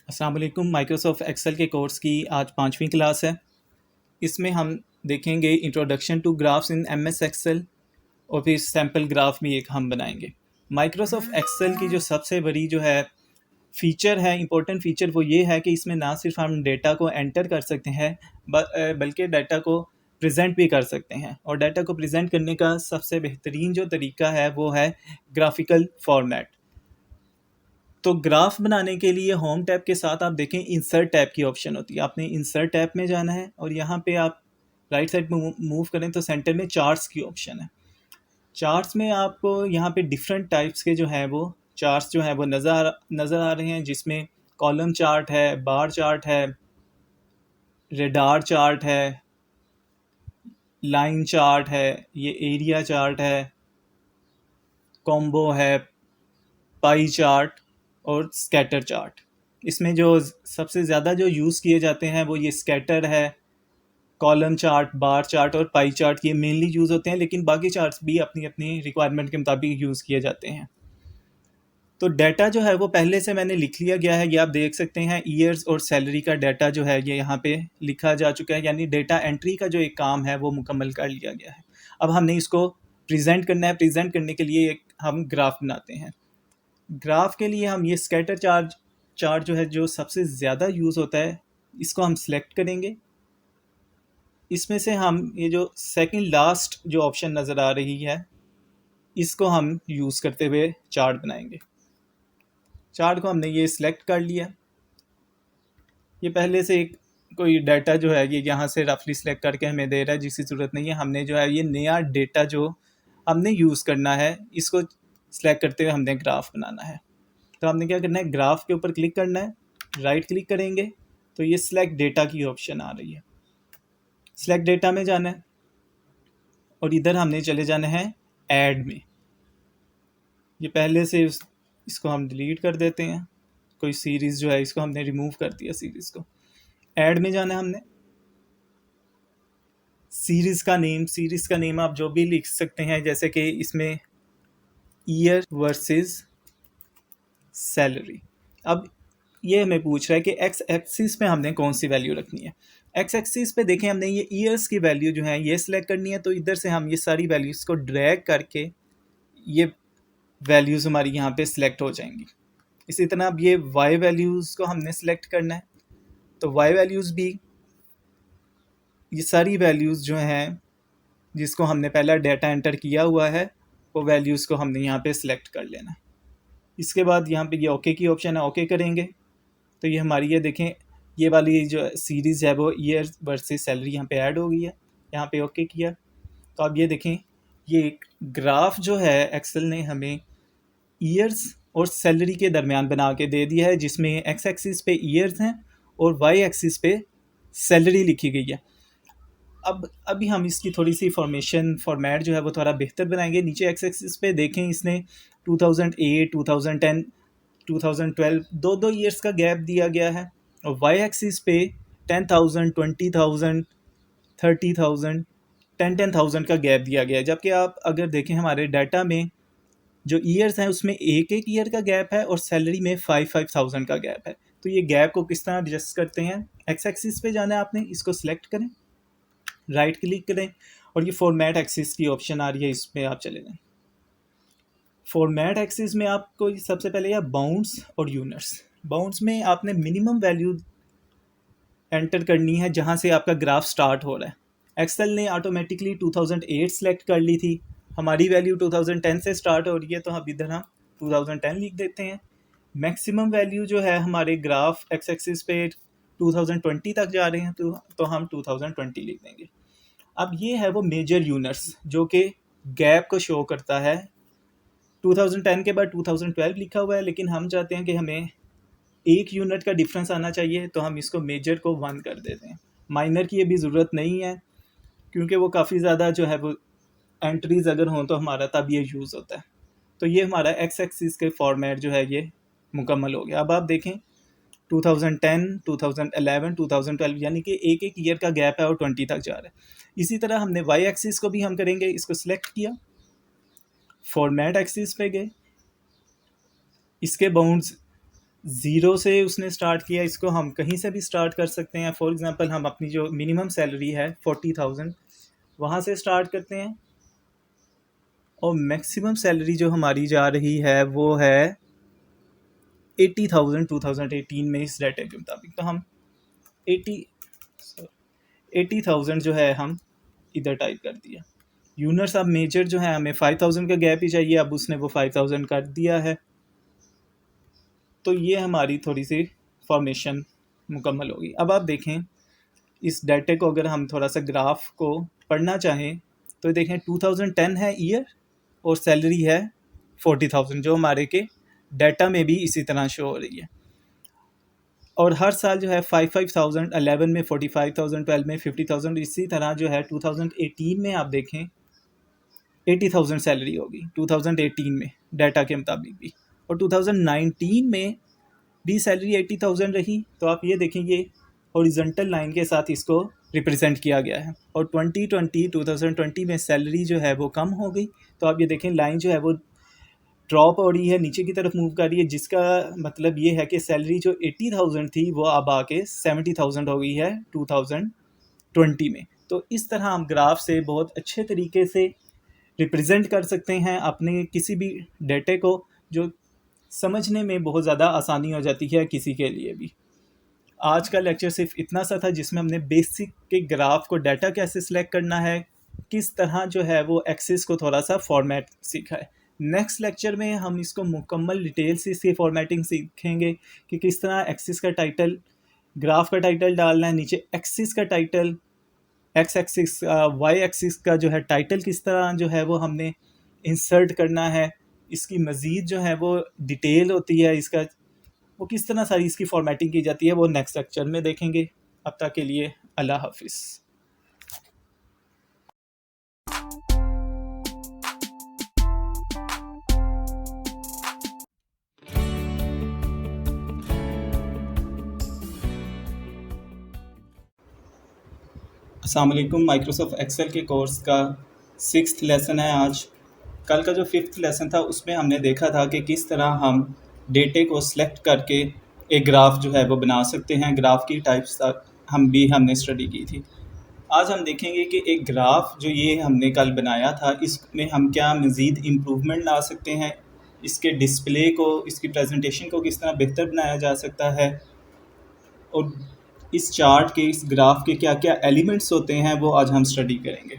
अस्सलाम वालेकुम। Microsoft Excel के कोर्स की आज 5वीं क्लास है। इसमें हम देखेंगे introduction to graphs in MS Excel और फिर सैम्पल ग्राफ भी एक हम बनाएंगे। माइक्रोसॉफ्ट एक्सेल की जो सबसे बड़ी जो है फीचर है, इंपॉर्टेंट फीचर, वो ये है कि इसमें ना सिर्फ हम डेटा को एंटर कर सकते हैं बल्कि डाटा को प्रेजेंट भी कर सकते हैं। और डाटा को प्रेजेंट करने का सबसे बेहतरीन जो तरीका है वो है ग्राफिकल फॉर्मेट। तो ग्राफ बनाने के लिए होम टैब के साथ आप देखें इंसर्ट टैब की ऑप्शन होती है। आपने इंसर्ट टैब में जाना है और यहाँ पे आप राइट साइड में मूव करें तो सेंटर में चार्ट्स की ऑप्शन है। चार्ट्स में आपको यहाँ पे डिफरेंट टाइप्स के जो है वो चार्ट्स जो है वो नज़र आ रहे हैं, जिसमें कॉलम चार्ट है, बार चार्ट है, रेडार चार्ट है, लाइन चार्ट है, ये एरिया चार्ट है, कॉम्बो है, पाई चार्ट और स्कैटर चार्ट। इसमें जो सबसे ज़्यादा जो यूज़ किए जाते हैं वो ये स्कैटर है, कॉलम चार्ट, बार चार्ट और पाई चार्ट, ये मेनली यूज़ होते हैं, लेकिन बाकी चार्ट्स भी अपनी अपनी रिक्वायरमेंट के मुताबिक यूज़ किए जाते हैं। तो डाटा जो है वो पहले से मैंने लिख लिया गया है, ये आप देख सकते हैं। ईयर्स और सैलरी का डाटा जो है ये यहाँ पे लिखा जा चुका है, यानी डेटा एंट्री का जो एक काम है वो मुकम्मल कर लिया गया है। अब हमने इसको प्रेजेंट करना है। प्रेजेंट करने के लिए एक हम ग्राफ बनाते हैं। ग्राफ के लिए हम ये स्कैटर चार्ट जो है जो सबसे ज़्यादा यूज़ होता है, इसको हम सिलेक्ट करेंगे। इसमें से हम ये जो सेकंड लास्ट जो ऑप्शन नज़र आ रही है, इसको हम यूज़ करते हुए चार्ट बनाएंगे। चार्ट को हमने ये सिलेक्ट कर लिया। ये पहले से एक कोई डाटा जो है ये यहाँ से रफली सिलेक्ट करके हमें दे रहा है, जिसकी ज़रूरत नहीं है। हमने जो है ये नया डेटा जो हमने यूज़ करना है, इसको सिलेक्ट करते हुए हमने ग्राफ बनाना है। तो हमने क्या करना है, ग्राफ के ऊपर क्लिक करना है, राइट क्लिक करेंगे तो ये सिलेक्ट डेटा की ऑप्शन आ रही है। सिलेक्ट डेटा में जाना है और इधर हमने चले जाना है ऐड में। ये पहले से इसको हम डिलीट कर देते हैं। कोई सीरीज़ जो है इसको हमने रिमूव कर दिया। सीरीज़ को ऐड में जाना है हमने। सीरीज़ का नेम आप जो भी लिख सकते हैं, जैसे कि इसमें ईयर वर्सेस सैलरी। अब ये हमें पूछ रहा है कि एक्स एक्सिस पे हमने कौन सी वैल्यू रखनी है। एक्स एक्सिस पे देखें हमने ये ईयर्स की वैल्यू जो है ये सिलेक्ट करनी है, तो इधर से हम ये सारी वैल्यूज़ को ड्रैग करके ये वैल्यूज़ हमारी यहाँ पे सिलेक्ट हो जाएंगी। इसी तरह अब ये वाई वैल्यूज़ को हमने सिलेक्ट करना है, तो वाई वैल्यूज़ भी ये सारी वैल्यूज़ जो हैं जिसको हमने पहला डाटा एंटर किया हुआ है वो वैल्यूज़ को हमने यहाँ पे सिलेक्ट कर लेना है। इसके बाद यहाँ पे ये ओके की ऑप्शन है, ओके करेंगे तो ये हमारी ये देखें ये वाली जो सीरीज़ है वो ईयर वर्सेस सैलरी यहाँ पे ऐड हो गई है। यहाँ पे ओके किया तो अब ये देखें ये एक ग्राफ जो है एक्सेल ने हमें ईयर्स और सैलरी के दरमियान बना के दे दिया है, जिसमें एक्स एक्सिस पे ईयर्स हैं और वाई एक्सिस पे सैलरी लिखी गई है। अब अभी हम इसकी थोड़ी सी फॉर्मेट जो है वो थोड़ा बेहतर बनाएंगे। नीचे एक्स एक्सिस पे देखें इसने 2008, 2010, 2012 दो ईयर्स का गैप दिया गया है, और वाई एक्सिस पे 10,000, 20,000, 30,000, 10,000 का गैप दिया गया है। जबकि आप अगर देखें हमारे डाटा में जो ईयर्स हैं उसमें एक ईयर का गैप है और सैलरी में 5,000 का गैप है। तो ये गैप को किस तरह एडजस्ट करते हैं, एक्स एक्सिस पे जाना है आपने, इसको सिलेक्ट करें, राइट क्लिक करें और ये फॉर्मेट एक्सिस की ऑप्शन आ रही है, इसमें आप चले जाएं। फॉर्मेट एक्सिस में आपको सबसे पहले या बाउंड्स और यूनिट्स। बाउंड्स में आपने मिनिमम वैल्यू एंटर करनी है जहां से आपका ग्राफ स्टार्ट हो रहा है। एक्सेल ने ऑटोमेटिकली 2008 सेलेक्ट कर ली थी, हमारी वैल्यू 2010 से स्टार्ट हो रही है, तो हम इधर हम 2010 लिख देते हैं। मैक्सिमम वैल्यू जो है हमारे ग्राफ एक्स एक्सिस पे 2020 तक जा रहे हैं, तो हम 2020 लिख देंगे। अब ये है वो मेजर यूनिट्स जो कि गैप को शो करता है। 2010 के बाद 2012 लिखा हुआ है, लेकिन हम चाहते हैं कि हमें एक यूनिट का डिफरेंस आना चाहिए, तो हम इसको मेजर को 1 कर देते हैं। माइनर की ये भी ज़रूरत नहीं है, क्योंकि वो काफ़ी ज़्यादा जो है वो एंट्रीज़ अगर हों तो हमारा तब ये यूज़ होता है। तो ये हमारा एक्स एक्सिस के फॉर्मेट जो है ये मुकम्मल हो गया। अब आप देखें 2010, 2011, 2012 यानी कि एक एक ईयर का गैप है और 20 तक जा रहा है। इसी तरह हमने वाई एक्सिस को भी हम करेंगे, इसको सिलेक्ट किया, फॉर्मेट एक्सिस पे गए, इसके बाउंड्स ज़ीरो से उसने स्टार्ट किया, इसको हम कहीं से भी स्टार्ट कर सकते हैं। फॉर एग्ज़ाम्पल हम अपनी जो मिनिमम सैलरी है 40,000 वहाँ से स्टार्ट करते हैं, और मैक्सिमम सैलरी जो हमारी जा रही है वो है 80,000 2018 में इस डाटा के मुताबिक। तो हम 80 80,000 जो है हम इधर टाइप कर दिया। यूनर्स अब मेजर जो है हमें 5,000 का गैप ही चाहिए, अब उसने वो 5,000 कर दिया है। तो ये हमारी थोड़ी सी फॉर्मेशन मुकम्मल होगी। अब आप देखें इस डाटा को, अगर हम थोड़ा सा ग्राफ को पढ़ना चाहें तो देखें 2010 है ईयर और सैलरी है 40,000, जो हमारे के डाटा में भी इसी तरह शो हो रही है। और हर साल जो है 55,000, 11 में 45,000, 12 में 50,000, इसी तरह जो है 2018 में आप देखें 80,000 सैलरी होगी 2018 में डाटा के मुताबिक भी, और 2019 में भी सैलरी 80,000 रही। तो आप ये देखें ये हॉरिजॉन्टल लाइन के साथ इसको रिप्रेजेंट किया गया है, और 2020 में सैलरी जो है वो कम हो गई। तो आप ये देखें लाइन जो है वो ड्रॉप हो रही है, नीचे की तरफ मूव कर रही है, जिसका मतलब ये है कि सैलरी जो 80,000 थी वो अब आके 70,000 हो गई है 2020 में। तो इस तरह हम ग्राफ से बहुत अच्छे तरीके से रिप्रेजेंट कर सकते हैं अपने किसी भी डेटे को, जो समझने में बहुत ज़्यादा आसानी हो जाती है किसी के लिए भी। आज का लेक्चर सिर्फ इतना सा था, जिसमें हमने बेसिक के ग्राफ को डाटा कैसे सिलेक्ट करना है, किस तरह जो है वो एक्सिस को थोड़ा सा फॉर्मेट सीखा है। नेक्स्ट लेक्चर में हम इसको मुकम्मल डिटेल से इसकी फॉर्मेटिंग सीखेंगे कि किस तरह एक्सिस का टाइटल, ग्राफ का टाइटल डालना है, नीचे एक्सिस का title, X axis Y axis का जो है टाइटल किस तरह जो है वो हमने इंसर्ट करना है। इसकी मज़ीद जो है वो डिटेल होती है, इसका वो किस तरह सारी इसकी फॉर्मेटिंग की जाती है, वो नेक्स्ट लेक्चर में देखेंगे। अब तक के लिए अल्लाह हाफिज़। अस्सलाम वालेकुम। माइक्रोसॉफ्ट एक्सेल के कोर्स का 6th लेसन है आज। कल का जो 5th लेसन था उसमें हमने देखा था कि किस तरह हम डेटे को सिलेक्ट करके एक ग्राफ जो है वो बना सकते हैं। ग्राफ की टाइप्स हमने स्टडी की थी। आज हम देखेंगे कि एक ग्राफ जो ये हमने कल बनाया था, इसमें हम क्या मज़ीद इम्प्रूवमेंट ला सकते हैं, इसके डिस्प्ले को, इसकी प्रेजेंटेशन को किस तरह बेहतर बनाया जा सकता है, और इस चार्ट के, इस ग्राफ के क्या क्या एलिमेंट्स होते हैं वो आज हम स्टडी करेंगे।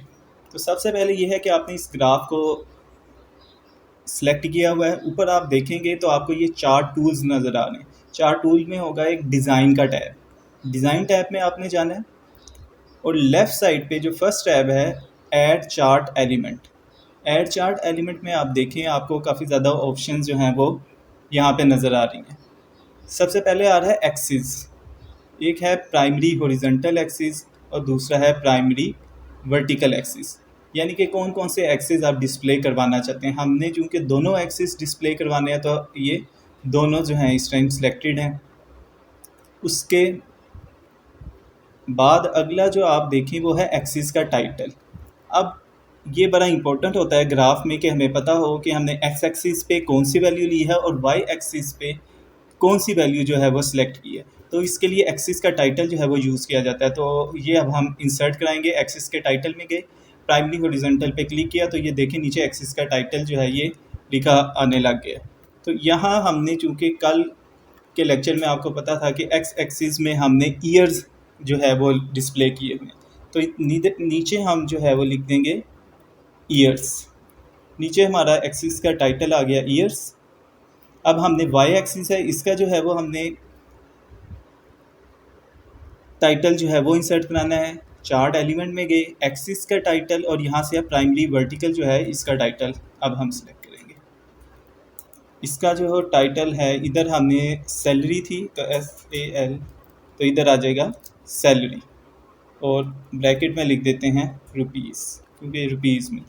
तो सबसे पहले ये है कि आपने इस ग्राफ को सिलेक्ट किया हुआ है। ऊपर आप देखेंगे तो आपको ये चार्ट टूल्स नज़र आ रहे हैं। चार्ट टूल में होगा एक डिज़ाइन का टैब, डिज़ाइन टैब में आपने जाना है, और लेफ़्ट साइड पे जो फर्स्ट टैब है add chart element. Add chart element में आप देखें आपको काफ़ी ज़्यादा ऑप्शन जो हैं वो यहाँ पे नज़र आ रही हैं। सबसे पहले आ रहा है एक्सिस, एक है प्राइमरी हॉरिजॉन्टल एक्सिस और दूसरा है प्राइमरी वर्टिकल एक्सिस, यानी कि कौन कौन से एक्सिस आप डिस्प्ले करवाना चाहते हैं। हमने चूँकि दोनों एक्सिस डिस्प्ले करवाने हैं तो ये दोनों जो हैं इस टाइम सिलेक्टेड हैं। उसके बाद अगला जो आप देखें वो है एक्सिस का टाइटल। अब ये बड़ा इंपॉर्टेंट होता है ग्राफ में कि हमें पता हो कि हमने एक्स एक्सिस पे कौन सी वैल्यू ली है और वाई एक्सिस पे कौन सी वैल्यू जो है वो सिलेक्ट की है। तो इसके लिए एक्सिस का टाइटल जो है वो यूज़ किया जाता है। तो ये अब हम इंसर्ट कराएंगे। एक्सिस के टाइटल में गए, प्राइमरी हॉरिजॉन्टल पे क्लिक किया तो ये देखें नीचे एक्सिस का टाइटल जो है ये लिखा आने लग गया। तो यहाँ हमने चूँकि कल के लेक्चर में आपको पता था कि एक्स एक्सिस में हमने ईयर्स जो है वो डिस्प्ले किए हुए, तो नीचे हम जो है वो लिख देंगे ईयर्स। नीचे हमारा एक्सिस का टाइटल आ गया ईयर्स। अब हमने वाई एक्सिस है, इसका जो है वो हमने टाइटल जो है वो इंसर्ट कराना है। चार्ट एलिमेंट में गए, एक्सिस का टाइटल, और यहाँ से अब प्राइमरी वर्टिकल जो है इसका टाइटल अब हम सिलेक्ट करेंगे। इसका जो टाइटल है, इधर हमने सैलरी थी तो SAL, तो इधर आ जाएगा सैलरी, और ब्रैकेट में लिख देते हैं रुपीज़, क्योंकि रुपीज़ में।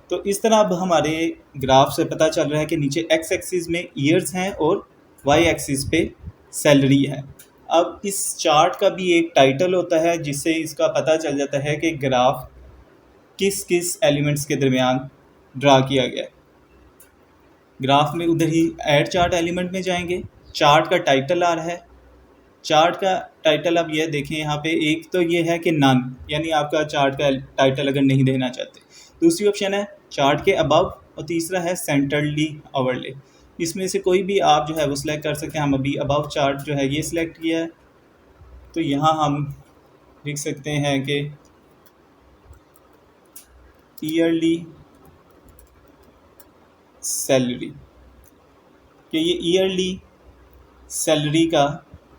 तो इस तरह अब हमारे ग्राफ से पता चल रहा है कि नीचे एक्स एक्सिस में ईयर्स हैं और वाई एक्सिस पे सैलरी है। अब इस चार्ट का भी एक टाइटल होता है जिससे इसका पता चल जाता है कि ग्राफ किस किस एलिमेंट्स के दरमियान ड्रा किया गया है। ग्राफ में उधर ही ऐड चार्ट एलिमेंट में जाएंगे, चार्ट का टाइटल आ रहा है। चार्ट का टाइटल आप ये देखें यहाँ पे, एक तो ये है कि नन, यानी आपका चार्ट का टाइटल अगर नहीं देना चाहते। दूसरी ऑप्शन है चार्ट के अबव, और तीसरा है सेंटरली ओवरले। इसमें से कोई भी आप जो है वो सिलेक्ट कर सकते हैं। हम अभी अबव चार्ट जो है ये सिलेक्ट किया है, तो यहाँ हम लिख सकते हैं कि ईयरली सैलरी, कि ये ईयरली सैलरी का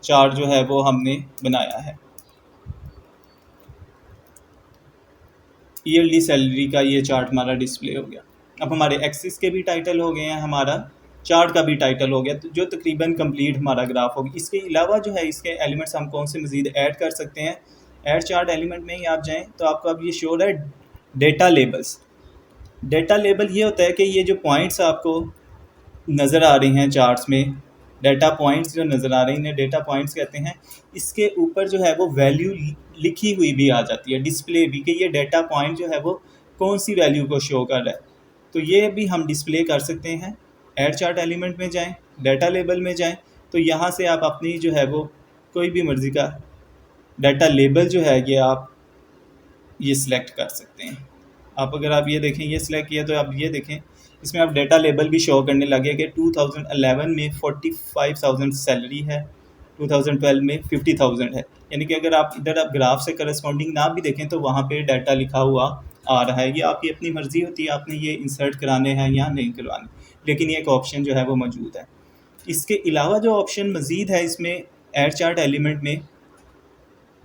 चार्ट जो है वो हमने बनाया है। ईयरली सैलरी का ये चार्ट हमारा डिस्प्ले हो गया। अब हमारे एक्सिस के भी टाइटल हो गए हैं, हमारा चार्ट का भी टाइटल हो गया, तो जो तकरीबन कंप्लीट हमारा ग्राफ होगा। इसके अलावा जो है इसके एलिमेंट्स हम कौन से मज़ीद ऐड कर सकते हैं। ऐड चार्ट एलिमेंट में ही आप जाएँ तो आपको अब ये शो है डेटा लेबल्स। डेटा लेबल ये होता है कि ये जो पॉइंट्स आपको नज़र आ रही हैं चार्ट्स में, डेटा पॉइंट्स जो नज़र आ रही हैं डेटा पॉइंट्स कहते हैं। इसके ऊपर जो है वो वैल्यू लिखी हुई भी आ जाती है, डिस्प्ले भी, कि ये डेटा पॉइंट जो है वो कौन सी वैल्यू को शो कर रहा है। तो ये भी हम डिस्प्ले कर सकते हैं। ऐड चार्ट एलिमेंट में जाएं, डाटा लेबल में जाएं, तो यहाँ से आप अपनी जो है वो कोई भी मर्ज़ी का डाटा लेबल जो है ये आप ये सिलेक्ट कर सकते हैं। आप अगर आप ये देखें, ये सिलेक्ट किया तो आप ये देखें इसमें आप डेटा लेबल भी शो करने लगे कि 2011 में 45,000 सैलरी है, 2012 में 50,000 है। यानी कि अगर आप इधर आप ग्राफ से करस्पॉन्डिंग ना भी देखें तो वहाँ पे डाटा लिखा हुआ आ रहा है। ये आपकी अपनी मर्ज़ी होती है, आपने ये इंसर्ट कराने हैं या नहीं करवाने, लेकिन ये एक ऑप्शन जो है वो मौजूद है। इसके अलावा जो ऑप्शन मज़ीद है इसमें ऐड चार्ट एलिमेंट में,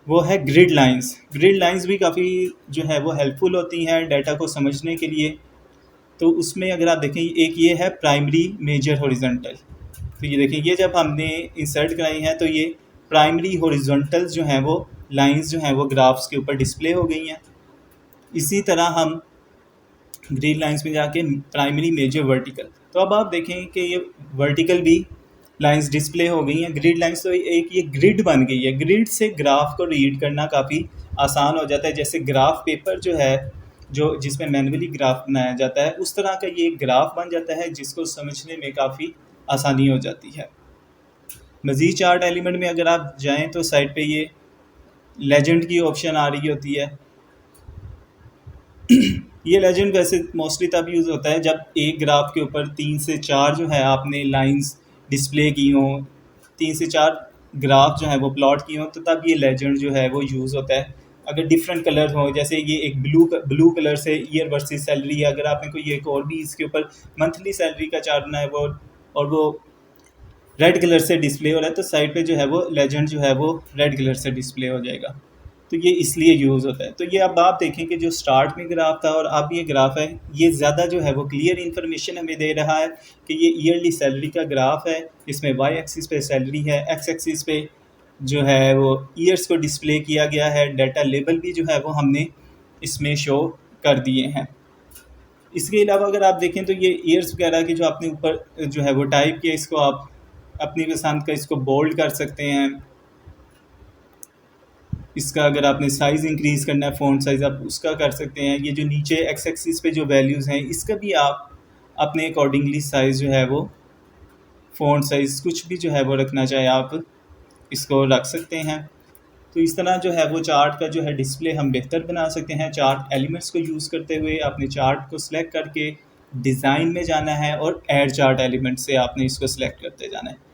वो है ग्रिड लाइंस। ग्रिड लाइंस भी काफ़ी जो है वो हेल्पफुल होती हैं डाटा को समझने के लिए। तो उसमें अगर आप देखें, एक ये है प्राइमरी मेजर हॉरिजॉन्टल। तो ये देखें, ये जब हमने इंसर्ट कराई हैं तो ये प्राइमरी हॉरिजॉन्टल्स जो हैं वो लाइंस जो हैं वो ग्राफ्स के ऊपर डिस्प्ले हो गई हैं। इसी तरह हम ग्रिड लाइंस में जाके प्राइमरी मेजर वर्टिकल, तो अब आप देखें कि ये वर्टिकल भी लाइंस डिस्प्ले हो गई हैं। ग्रिड लाइंस तो एक ये ग्रिड बन गई है। ग्रिड से ग्राफ को रीड करना काफ़ी आसान हो जाता है। जैसे ग्राफ पेपर जो है, जो जिसमें मैनुअली ग्राफ बनाया जाता है, उस तरह का ये ग्राफ बन जाता है जिसको समझने में काफ़ी आसानी हो जाती है। मज़ीद चार्ट एलिमेंट में अगर आप जाएं तो साइड पे ये लेजेंड की ऑप्शन आ रही होती है। ये लेजेंड वैसे मोस्टली तब यूज़ होता है जब एक ग्राफ के ऊपर 3 से 4 जो है आपने लाइंस डिस्प्ले की हों, 3 से 4 ग्राफ जो है वो प्लॉट की हों, तो तब ये लेजेंड जो है वो यूज़ होता है। अगर डिफरेंट कलर हों, जैसे ये एक ब्लू कलर से ईयर वर्सेस सैलरी है, अगर आपने कोई एक और भी इसके ऊपर मंथली सैलरी का चार्ट बनाया है वो, और वो रेड कलर से डिस्प्ले हो रहा है, तो साइड पे जो है वो लेजेंड जो है वो रेड कलर से डिस्प्ले हो जाएगा। तो ये इसलिए यूज़ होता है। तो ये अब आप देखें कि जो स्टार्ट में ग्राफ था और अब ये ग्राफ है, ये ज़्यादा जो है वो क्लियर इन्फॉर्मेशन हमें दे रहा है कि ये ईयरली सैलरी का ग्राफ है। इसमें वाई एक्सिस पे सैलरी है, एक्स एक्सिस पे जो है वो ईयर्स को डिस्प्ले किया गया है। डाटा लेबल भी जो है वो हमने इसमें शो कर दिए हैं। इसके अलावा अगर आप देखें तो ये ईयर्स वगैरह की जो आपने ऊपर जो है वो टाइप किया, इसको आप अपनी पसंद का इसको बोल्ड कर सकते हैं। इसका अगर आपने साइज़ इंक्रीज़ करना है, फ़ॉन्ट साइज़, आप उसका कर सकते हैं। ये जो नीचे एक्स एक्सिस पे जो वैल्यूज़ हैं, इसका भी आप अपने अकॉर्डिंगली साइज़ जो है वो फ़ॉन्ट साइज़ कुछ भी जो है वो रखना चाहे आप इसको रख सकते हैं। तो इस तरह जो है वो चार्ट का जो है डिस्प्ले हम बेहतर बना सकते हैं। चार्ट एलिमेंट्स को यूज़ करते हुए आपने चार्ट को सिलेक्ट करके डिज़ाइन में जाना है और ऐड चार्ट एलिमेंट से आपने इसको सिलेक्ट करते जाना है।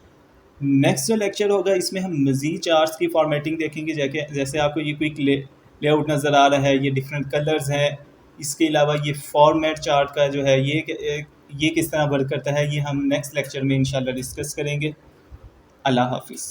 नेक्स्ट जो लेक्चर होगा इसमें हम मज़ीद चार्ट्स की फॉर्मेटिंग देखेंगे। जैसे आपको ये क्विक लेआउट नज़र आ रहा है, ये डिफरेंट कलर्स हैं। इसके अलावा ये फॉर्मेट चार्ट का जो है ये किस तरह वर्क करता है, ये हम नेक्स्ट लेक्चर में इंशाल्लाह डिस्कस करेंगे। अल्लाह हाफिज़।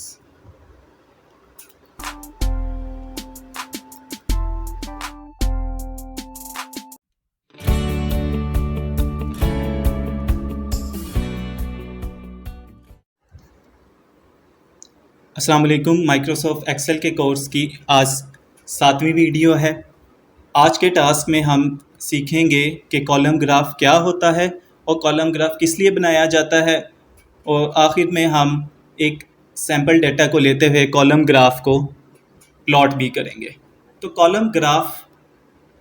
अस्सलाम वालेकुम। माइक्रोसॉफ्ट एक्सेल के कोर्स की आज 7वीं वीडियो है। आज के टास्क में हम सीखेंगे कि कॉलम ग्राफ क्या होता है और कॉलम ग्राफ किस लिए बनाया जाता है, और आखिर में हम एक सैम्पल डेटा को लेते हुए कॉलम ग्राफ को प्लॉट भी करेंगे। तो कॉलम ग्राफ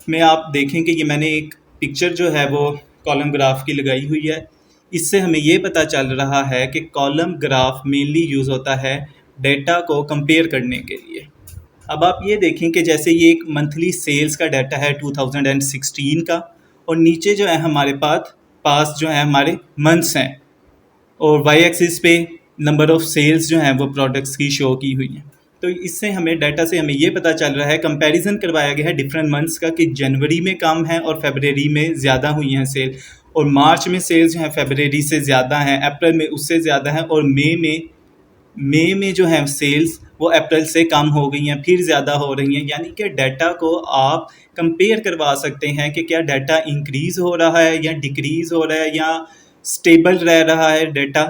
में आप देखें कि ये मैंने एक पिक्चर जो है वो कॉलम ग्राफ की लगाई हुई है। इससे हमें ये पता चल रहा है कि कॉलम ग्राफ मेनली यूज़ होता है डेटा को कंपेयर करने के लिए। अब आप ये देखें कि जैसे ये एक मंथली सेल्स का डाटा है 2016 का, और नीचे जो है हमारे पास जो है हमारे मंथ्स हैं, और वाई एक्सिस पे नंबर ऑफ सेल्स जो हैं वो प्रोडक्ट्स की शो की हुई हैं। तो इससे हमें डाटा से हमें ये पता चल रहा है, कंपैरिजन करवाया गया है डिफरेंट मंथ्स का, कि जनवरी में कम है और फरवरी में ज़्यादा हुई हैं सेल, और मार्च में सेल्स जो हैं फरवरी से ज़्यादा हैं, अप्रैल में उससे ज़्यादा हैं, और मई में जो है सेल्स वो अप्रैल से कम हो गई हैं, फिर ज़्यादा हो रही हैं। यानी कि डाटा को आप कंपेयर करवा सकते हैं कि क्या डाटा इंक्रीज़ हो रहा है या डिक्रीज़ हो रहा है या स्टेबल रह रहा है डाटा।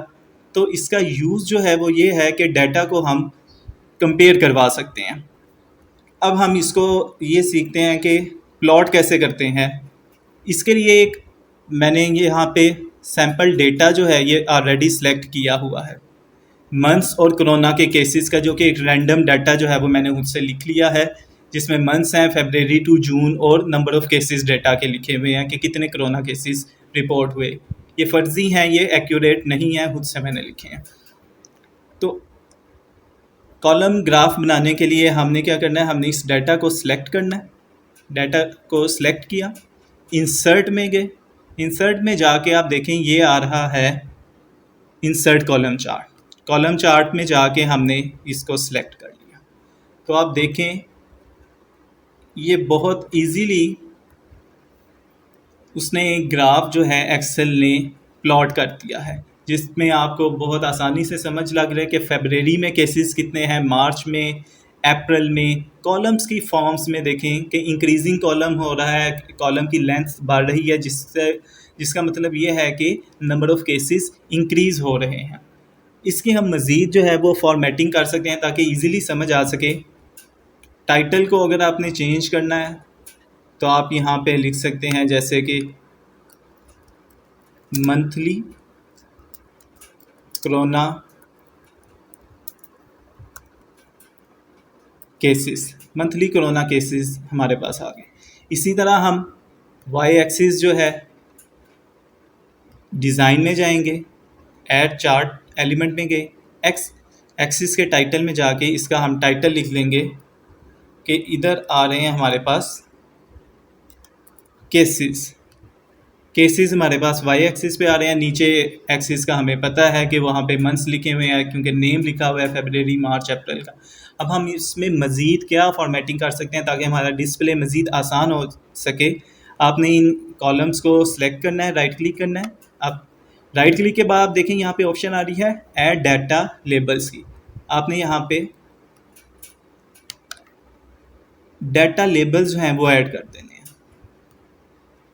तो इसका यूज़ जो है वो ये है कि डाटा को हम कंपेयर करवा सकते हैं। अब हम इसको ये सीखते हैं कि प्लॉट कैसे करते हैं। इसके लिए मैंने ये यहाँ पे सैम्पल डेटा जो है ये ऑलरेडी सिलेक्ट किया हुआ है, मंथ्स और कोरोना के केसेस का, जो कि एक रैंडम डाटा जो है वो मैंने उससे लिख लिया है, जिसमें मंथ्स हैं फरवरी टू जून, और नंबर ऑफ़ केसेस डेटा के लिखे हुए हैं कि कितने कोरोना केसेस रिपोर्ट हुए। ये फर्जी हैं, ये एक्यूरेट नहीं है, खुद से मैंने लिखे हैं। तो कॉलम ग्राफ बनाने के लिए हमने क्या करना है, हमने इस डाटा को सिलेक्ट करना है। डाटा को सिलेक्ट किया, इंसर्ट में गए, इंसर्ट में जाके आप देखें ये आ रहा है insert column chart. Column chart में जाके हमने इसको सिलेक्ट कर लिया, तो आप देखें ये बहुत इजीली उसने एक ग्राफ जो है एक्सेल ने प्लॉट कर दिया है, जिसमें आपको बहुत आसानी से समझ लग रहा है कि फरवरी में केसेस कितने हैं, मार्च में, अप्रैल में। कॉलम्स की फॉर्म्स में देखें कि इंक्रीजिंग कॉलम हो रहा है, कॉलम की लेंथ बढ़ रही है, जिसका मतलब ये है कि नंबर ऑफ़ केसेस इंक्रीज़ हो रहे हैं। इसकी हम मज़ीद जो है वो फॉर्मेटिंग कर सकते हैं ताकि इजीली समझ आ सके। टाइटल को अगर आपने चेंज करना है तो आप यहाँ पे लिख सकते हैं जैसे कि monthly corona cases, monthly corona cases हमारे पास आ गए। इसी तरह हम वाई एक्सिस जो है डिज़ाइन में जाएंगे, ऐड चार्ट एलिमेंट में गए, एक्स एक्सिस के टाइटल में जाके इसका हम टाइटल लिख लेंगे कि इधर आ रहे हैं हमारे पास केसेस हमारे पास वाई एक्सिस पे आ रहे हैं। नीचे एक्सिस का हमें पता है कि वहाँ पे मंथ्स लिखे हुए हैं क्योंकि नेम लिखा हुआ है फरवरी, मार्च, अप्रैल का। अब हम इसमें मज़ीद क्या फॉर्मेटिंग कर सकते हैं ताकि हमारा डिस्प्ले मज़ीद आसान हो सके। आपने इन कॉलम्स को सिलेक्ट करना है, राइट क्लिक करना है। आप राइट क्लिक के बाद देखें यहाँ पे ऑप्शन आ रही है ऐड डाटा लेबल्स की। आपने यहाँ पे डाटा लेबल्स जो हैं वो ऐड कर देने हैं।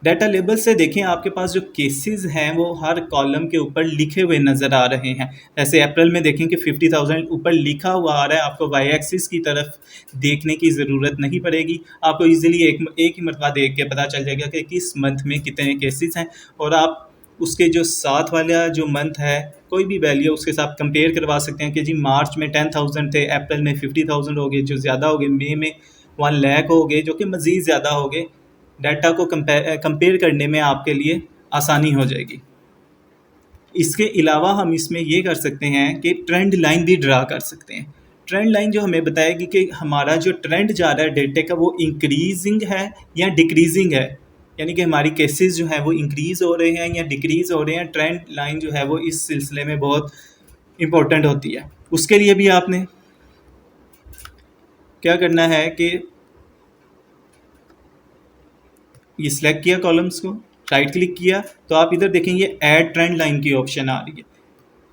डाटा लेबल से देखें आपके पास जो केसेस हैं वो हर कॉलम के ऊपर लिखे हुए नज़र आ रहे हैं। जैसे अप्रैल में देखें कि 50,000 ऊपर लिखा हुआ आ रहा है, आपको वाई एक्सिस की तरफ देखने की ज़रूरत नहीं पड़ेगी। आपको इजीली एक ही मरतबा देख के पता चल जाएगा कि किस मंथ में कितने केसेस हैं, और आप उसके जो साथ वाला जो मंथ है कोई भी वैल्यू उसके साथ कंपेयर करवा सकते हैं कि जी मार्च में 10,000 थे, अप्रैल में 50,000 हो गए जो ज़्यादा हो गए, मई में 1 लाख हो गए जो कि मज़ीद ज़्यादा हो गए। डाटा को कंपेयर करने में आपके लिए आसानी हो जाएगी। इसके अलावा हम इसमें ये कर सकते हैं कि ट्रेंड लाइन भी ड्रा कर सकते हैं। ट्रेंड लाइन जो हमें बताएगी कि हमारा जो ट्रेंड जा रहा है डेटा का वो इंक्रीजिंग है या डिक्रीजिंग है, यानी कि हमारी केसेस जो हैं वो इंक्रीज़ हो रहे हैं या डिक्रीज़ हो रहे हैं। ट्रेंड लाइन जो है वो इस सिलसिले में बहुत इम्पोर्टेंट होती है। उसके लिए भी आपने क्या करना है कि ये सिलेक्ट किया कॉलम्स को, राइट क्लिक किया, तो आप इधर देखेंगे ऐड ट्रेंड लाइन की ऑप्शन आ रही है।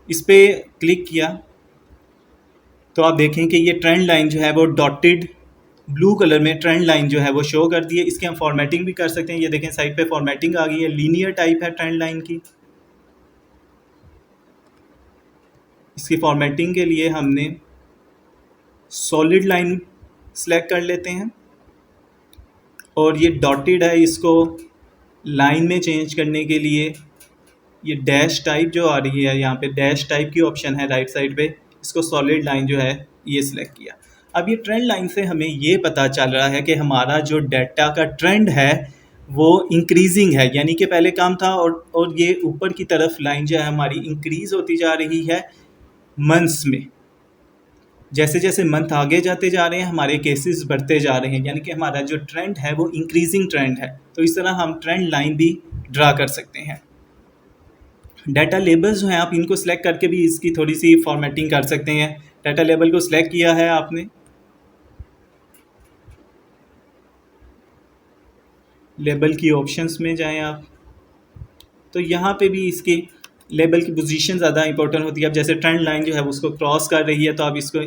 इस पर क्लिक किया तो आप देखें कि ये ट्रेंड लाइन जो है वो डॉटेड ब्लू कलर में ट्रेंड लाइन जो है वो शो कर दी है। इसकी हम फॉर्मेटिंग भी कर सकते हैं। ये देखें साइड पे फॉर्मेटिंग आ गई है, लीनियर टाइप है ट्रेंड लाइन की। इसकी फॉर्मेटिंग के लिए हमने सॉलिड लाइन सेलेक्ट कर लेते हैं, और ये डॉटेड है, इसको लाइन में चेंज करने के लिए ये डैश टाइप जो आ रही है यहाँ पे डैश टाइप की ऑप्शन है राइट साइड पे, इसको सॉलिड लाइन जो है ये सिलेक्ट किया। अब ये ट्रेंड लाइन से हमें ये पता चल रहा है कि हमारा जो डाटा का ट्रेंड है वो इंक्रीजिंग है, यानी कि पहले कम था और ये ऊपर की तरफ लाइन जो है हमारी इंक्रीज होती जा रही है मंथ्स में। जैसे जैसे मंथ आगे जाते जा रहे हैं हमारे केसेस बढ़ते जा रहे हैं, यानी कि हमारा जो ट्रेंड है वो इंक्रीजिंग ट्रेंड है। तो इस तरह हम ट्रेंड लाइन भी ड्रा कर सकते हैं। डाटा लेबल्स जो हैं आप इनको सिलेक्ट करके भी इसकी थोड़ी सी फॉर्मेटिंग कर सकते हैं। डाटा लेबल को सिलेक्ट किया है आपने, लेबल की ऑप्शंस में जाएं आप, तो यहाँ पे भी इसके लेबल की पोजीशन ज़्यादा इंपॉर्टेंट होती है। अब जैसे ट्रेंड लाइन जो है उसको क्रॉस कर रही है तो आप इसको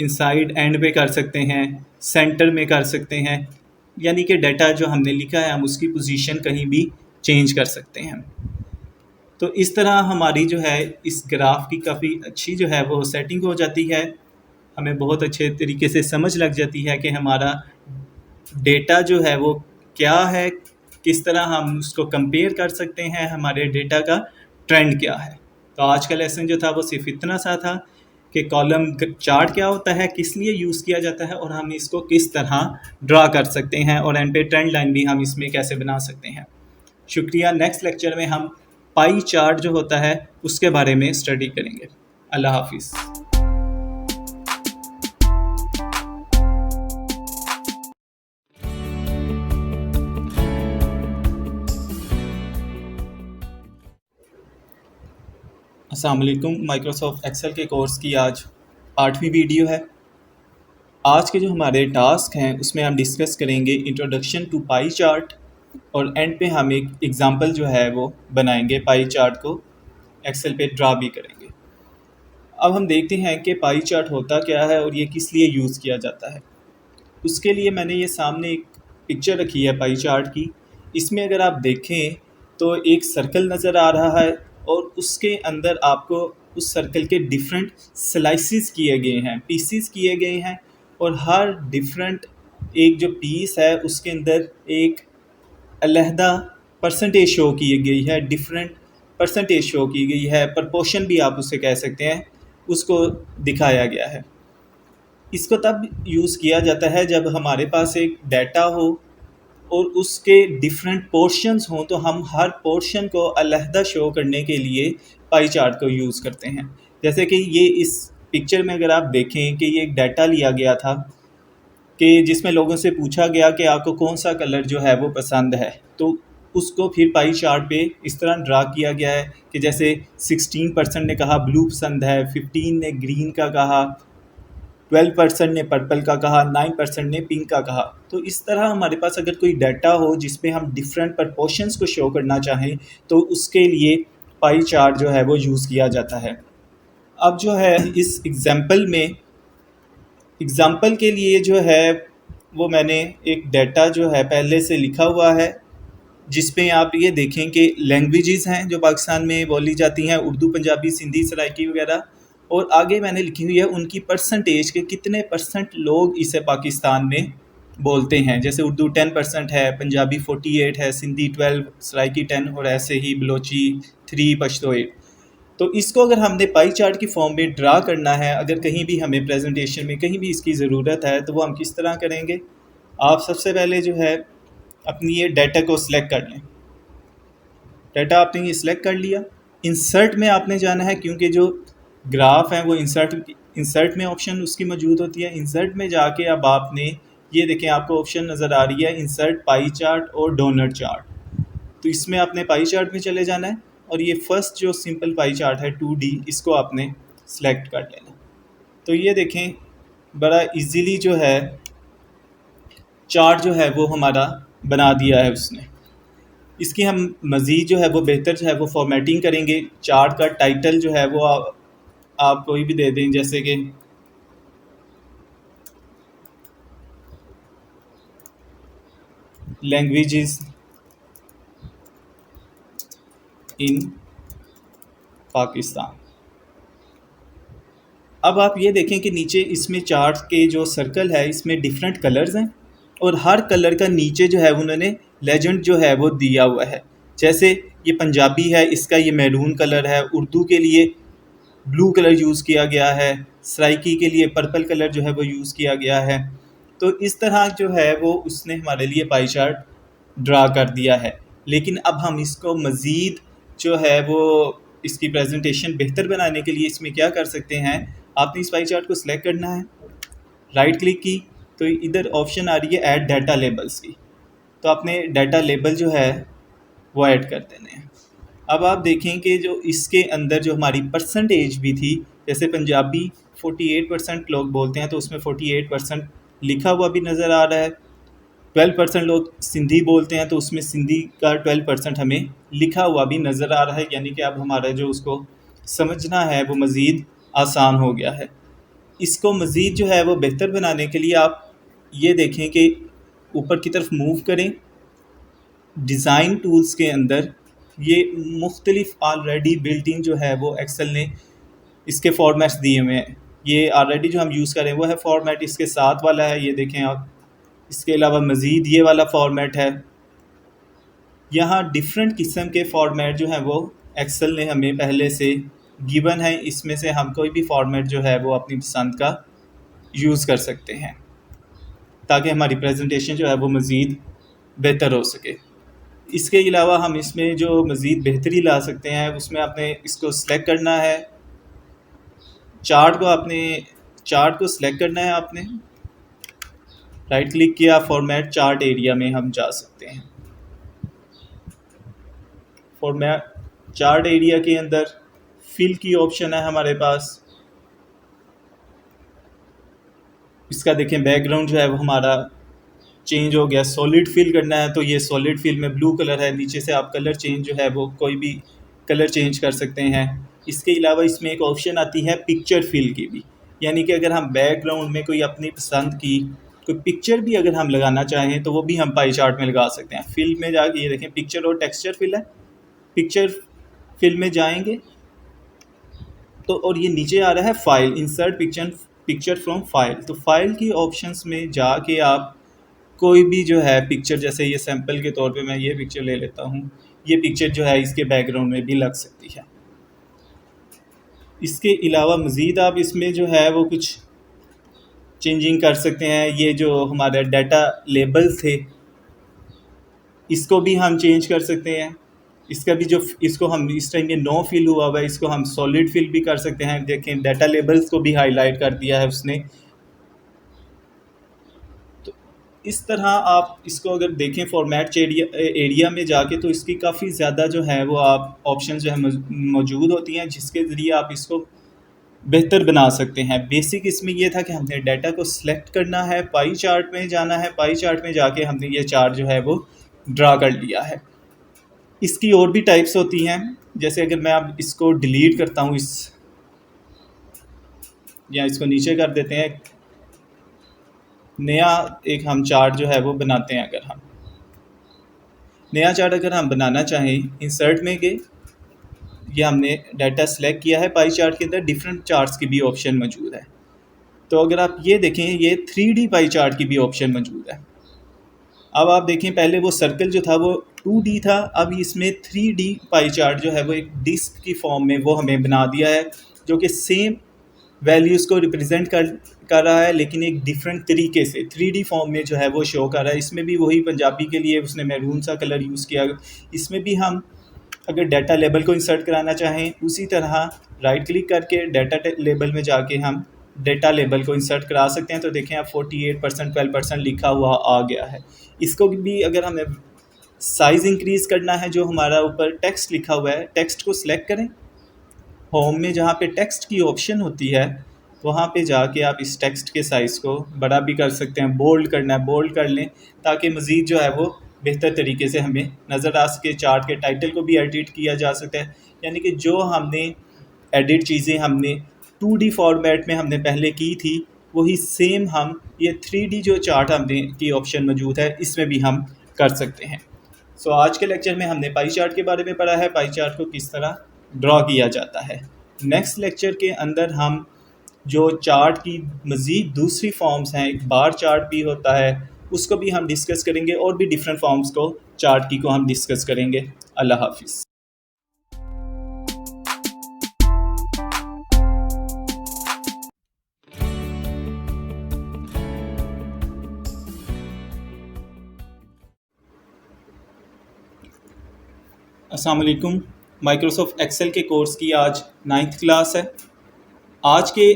इनसाइड एंड पे कर सकते हैं, सेंटर में कर सकते हैं, यानी कि डाटा जो हमने लिखा है हम उसकी पोजीशन कहीं भी चेंज कर सकते हैं। तो इस तरह हमारी जो है इस ग्राफ की काफ़ी अच्छी जो है वो सेटिंग हो जाती है। हमें बहुत अच्छे तरीके से समझ लग जाती है कि हमारा डेटा जो है वो क्या है, किस तरह हम उसको कंपेयर कर सकते हैं, हमारे डेटा का ट्रेंड क्या है। तो आज का लेसन जो था वो सिर्फ इतना सा था कि कॉलम चार्ट क्या होता है, किस लिए यूज़ किया जाता है और हम इसको किस तरह ड्रा कर सकते हैं, और एंड पे ट्रेंड लाइन भी हम इसमें कैसे बना सकते हैं। शुक्रिया। नेक्स्ट लेक्चर में हम पाई चार्ट जो होता है उसके बारे में स्टडी करेंगे। अल्लाह हाफिज़। अस्सलाम वालेकुम। माइक्रोसॉफ्ट एक्सेल के कोर्स की आज 8वीं वीडियो है। आज के जो हमारे टास्क हैं उसमें हम डिस्कस करेंगे इंट्रोडक्शन टू पाई चार्ट, और एंड पे हम एक एग्ज़ाम्पल जो है वो बनाएंगे, पाई चार्ट को एक्सेल पे ड्रा भी करेंगे। अब हम देखते हैं कि पाई चार्ट होता क्या है और ये किस लिए यूज़ किया जाता है। उसके लिए मैंने ये सामने एक पिक्चर रखी है पाई चार्ट की। इसमें अगर आप देखें तो एक सर्कल नज़र आ रहा है और उसके अंदर आपको उस सर्कल के डिफरेंट स्लाइसिस किए गए हैं, पीसीस किए गए हैं, और हर डिफरेंट एक जो पीस है उसके अंदर एक अलहदा परसेंटेज शो की गई है, डिफरेंट परसेंटेज शो की गई है, प्रपोर्शन भी आप उसे कह सकते हैं, उसको दिखाया गया है। इसको तब यूज़ किया जाता है जब हमारे पास एक डाटा हो और उसके डिफरेंट पोर्शंस हों, तो हम हर पोर्शन को अलहदा शो करने के लिए पाई चार्ट को यूज़ करते हैं। जैसे कि ये इस पिक्चर में अगर आप देखें कि ये एक डाटा लिया गया था कि जिसमें लोगों से पूछा गया कि आपको कौन सा कलर जो है वो पसंद है, तो उसको फिर पाई चार्ट पे इस तरह ड्रा किया गया है कि जैसे 16% ने कहा ब्लू पसंद है, 15 ने ग्रीन का कहा, 12% ने पर्पल का कहा, 9% ने पिंक का कहा। तो इस तरह हमारे पास अगर कोई डाटा हो जिसमें हम डिफरेंट प्रपोर्शंस को शो करना चाहें तो उसके लिए पाई चार्ट जो है वो यूज़ किया जाता है। अब जो है इस एग्ज़ाम्पल के लिए जो है वो मैंने एक डाटा जो है पहले से लिखा हुआ है, जिसमें आप ये देखें कि लैंग्वेजेस हैं जो पाकिस्तान में बोली जाती हैं, उर्दू, पंजाबी, सिंधी, सराइकी वगैरह, और आगे मैंने लिखी हुई है उनकी परसेंटेज के कितने परसेंट लोग इसे पाकिस्तान में बोलते हैं। जैसे उर्दू 10% है, पंजाबी 48 है, सिंधी 12, सराइकी 10, और ऐसे ही बलोची 3, पश्तो 8। तो इसको अगर हमने पाई चार्ट की फॉर्म में ड्रा करना है, अगर कहीं भी हमें प्रेजेंटेशन में कहीं भी इसकी ज़रूरत है, तो वो हम किस तरह करेंगे। आप सबसे पहले जो है अपनी ये डाटा को सिलेक्ट कर लें। डाटा आपने ये सिलेक्ट कर लिया, इंसर्ट में आपने जाना है, क्योंकि जो ग्राफ है वो इंसर्ट में ऑप्शन उसकी मौजूद होती है। इंसर्ट में जाके अब आपने ये देखें, आपको ऑप्शन नज़र आ रही है इंसर्ट पाई चार्ट और डोनर चार्ट। तो इसमें आपने पाई चार्ट में चले जाना है और ये फर्स्ट जो सिंपल पाई चार्ट है 2D, इसको आपने सेलेक्ट कर लेना। तो ये देखें बड़ा इजीली जो है चार्ट जो है वो हमारा बना दिया है उसने। इसकी हम मज़ीद जो है वो बेहतर जो है वो फॉर्मेटिंग करेंगे। चार्ट का टाइटल जो है वो आप कोई भी दे दें, जैसे कि लैंग्वेजेस इन पाकिस्तान। अब आप ये देखें कि नीचे इसमें चार्ट के जो सर्कल है इसमें डिफरेंट कलर्स हैं, और हर कलर का नीचे जो है उन्होंने लेजेंड जो है वो दिया हुआ है। जैसे ये पंजाबी है, इसका ये मैरून कलर है, उर्दू के लिए ब्लू कलर यूज़ किया गया है, सराइकी के लिए पर्पल कलर जो है वो यूज़ किया गया है। तो इस तरह जो है वो उसने हमारे लिए पाई चार्ट ड्रा कर दिया है। लेकिन अब हम इसको मज़ीद जो है वो इसकी प्रेजेंटेशन बेहतर बनाने के लिए इसमें क्या कर सकते हैं, आपने इस पाई चार्ट को सिलेक्ट करना है, राइट क्लिक की तो इधर ऑप्शन आ रही है ऐड डाटा लेबल्स की, तो आपने डाटा लेबल जो है वो ऐड कर देने हैं। अब आप देखें कि जो इसके अंदर जो हमारी परसेंटेज भी थी, जैसे पंजाबी 48% लोग बोलते हैं तो उसमें 48% लिखा हुआ भी नज़र आ रहा है। 12% लोग सिंधी बोलते हैं तो उसमें सिंधी का 12% हमें लिखा हुआ भी नज़र आ रहा है, यानी कि अब हमारा जो उसको समझना है वो मज़ीद आसान हो गया है। इसको मज़ीद जो है वो बेहतर बनाने के लिए आप ये देखें कि ऊपर की तरफ मूव करें, डिज़ाइन टूल्स के अंदर ये मुख्तलिफ ऑलरेडी बिल्ट इन जो है वो एक्सेल ने इसके फॉर्मेट्स दिए हुए हैं। ये ऑलरेडी जो हम यूज़ कर रहे हैं वो है फॉर्मेट इसके साथ वाला है, ये देखें आप। इसके अलावा मज़ीद ये वाला फॉर्मेट है। यहाँ डिफरेंट किस्म के फॉर्मेट जो हैं वो एक्सेल ने हमें पहले से गिवन है, इसमें से हम कोई भी फॉर्मेट जो है वो अपनी पसंद का यूज़ कर सकते हैं ताकि हमारी प्रेजेंटेशन जो है वो मज़ीद बेहतर हो सके। इसके अलावा हम इसमें जो मज़ीद बेहतरी ला सकते हैं उसमें आपने इसको सिलेक्ट करना है, चार्ट को सिलेक्ट करना है आपने, राइट क्लिक किया, फॉर्मेट चार्ट एरिया में हम जा सकते हैं। फॉर्मेट चार्ट एरिया के अंदर फिल की ऑप्शन है हमारे पास। इसका देखें बैकग्राउंड जो है वो हमारा चेंज हो गया, सॉलिड फिल करना है तो ये सॉलिड फिल में ब्लू कलर है, नीचे से आप कलर चेंज जो है वो कोई भी कलर चेंज कर सकते हैं। इसके अलावा इसमें एक ऑप्शन आती है पिक्चर फिल की भी, यानी कि अगर हम बैकग्राउंड में कोई अपनी पसंद की कोई पिक्चर भी अगर हम लगाना चाहें तो वो भी हम पाई चार्ट में लगा सकते हैं। फिल में जाके ये देखें पिक्चर और टेक्सचर फिल है, पिक्चर फिल में जाएंगे तो और ये नीचे आ रहा है file, insert picture from file, तो फाइल की ऑप्शंस में जाके आप कोई भी जो है पिक्चर, जैसे ये सैंपल के तौर पे मैं ये पिक्चर ले लेता हूँ, ये पिक्चर जो है इसके बैकग्राउंड में भी लग सकती है। इसके अलावा मज़ीद आप इसमें जो है वो कुछ चेंजिंग कर सकते हैं। ये जो हमारे डाटा लेबल थे इसको भी हम चेंज कर सकते हैं। इसका भी जो इसको हम इस टाइम ये नो फिल हुआ हुआ है, इसको हम सॉलिड फिल भी कर सकते हैं। देखें डाटा लेबल्स को भी हाईलाइट कर दिया है उसने। तो इस तरह आप इसको अगर देखें फॉर्मेट एरिया में जाके तो इसकी काफ़ी ज़्यादा जो है वो आप ऑप्शन जो है मौजूद होती हैं जिसके ज़रिए आप इसको बेहतर बना सकते हैं। बेसिक इसमें यह था कि हमने डाटा को सिलेक्ट करना है, पाई चार्ट में जाना है, पाई चार्ट में जाके हमने ये चार्ट जो है वो ड्रा कर लिया है। इसकी और भी टाइप्स होती हैं, जैसे अगर मैं अब इसको डिलीट करता हूँ या इसको नीचे कर देते हैं, नया एक हम चार्ट जो है वो बनाते हैं। अगर हम नया चार्ट अगर हम बनाना चाहें, इंसर्ट में गए, ये हमने डाटा सेलेक्ट किया है, पाई चार्ट के अंदर डिफरेंट चार्ट्स की भी ऑप्शन मौजूद है। तो अगर आप ये देखें ये 3D पाई चार्ट की भी ऑप्शन मौजूद है। अब आप देखें पहले वो सर्कल जो था वो 2D था, अब इसमें 3D पाई चार्ट जो है वो एक डिस्क की फॉर्म में वो हमें बना दिया है, जो कि सेम वैल्यूज़ को रिप्रेजेंट कर रहा है लेकिन एक डिफरेंट तरीके से 3D फॉर्म में जो है वो शो कर रहा है। इसमें भी वही पंजाबी के लिए उसने मैरून सा कलर यूज़ किया। इसमें भी हम अगर डाटा लेबल को इंसर्ट कराना चाहें उसी तरह राइट क्लिक करके डाटा लेबल में जाके हम डाटा लेबल को इंसर्ट करा सकते हैं। तो देखें आप 48% 12% लिखा हुआ आ गया है। इसको भी अगर हमें साइज़ इंक्रीज़ करना है, जो हमारा ऊपर टेक्स्ट लिखा हुआ है, टेक्स्ट को सिलेक्ट करें, होम में जहाँ पे टेक्स्ट की ऑप्शन होती है वहाँ पे जाके आप इस टेक्स्ट के साइज़ को बड़ा भी कर सकते हैं, बोल्ड करना है बोल्ड कर लें ताकि मज़ीद जो है वो बेहतर तरीके से हमें नज़र आ सके। चार्ट के टाइटल को भी एडिट किया जा सकता है, यानी कि जो हमने एडिट चीज़ें हमने 2D फॉर्मेट में हमने पहले की थी वही सेम हम ये 3D जो चार्ट हमने की ऑप्शन मौजूद है इसमें भी हम कर सकते हैं। सो आज के लेक्चर में हमने पाई चार्ट के बारे में पढ़ा है, पाई चार्ट को किस तरह ड्रॉ किया जाता है। नेक्स्ट लेक्चर के अंदर हम जो चार्ट की मज़ीद दूसरी फॉर्म्स हैं, एक बार चार्ट भी होता है, उसको भी हम डिस्कस करेंगे और भी डिफरेंट फॉर्म्स को चार्ट की को हम डिस्कस करेंगे। अल्लाह हाफिज़। अस्सलाम वालेकुम। माइक्रोसॉफ्ट एक्सेल के कोर्स की आज 9th क्लास है। आज के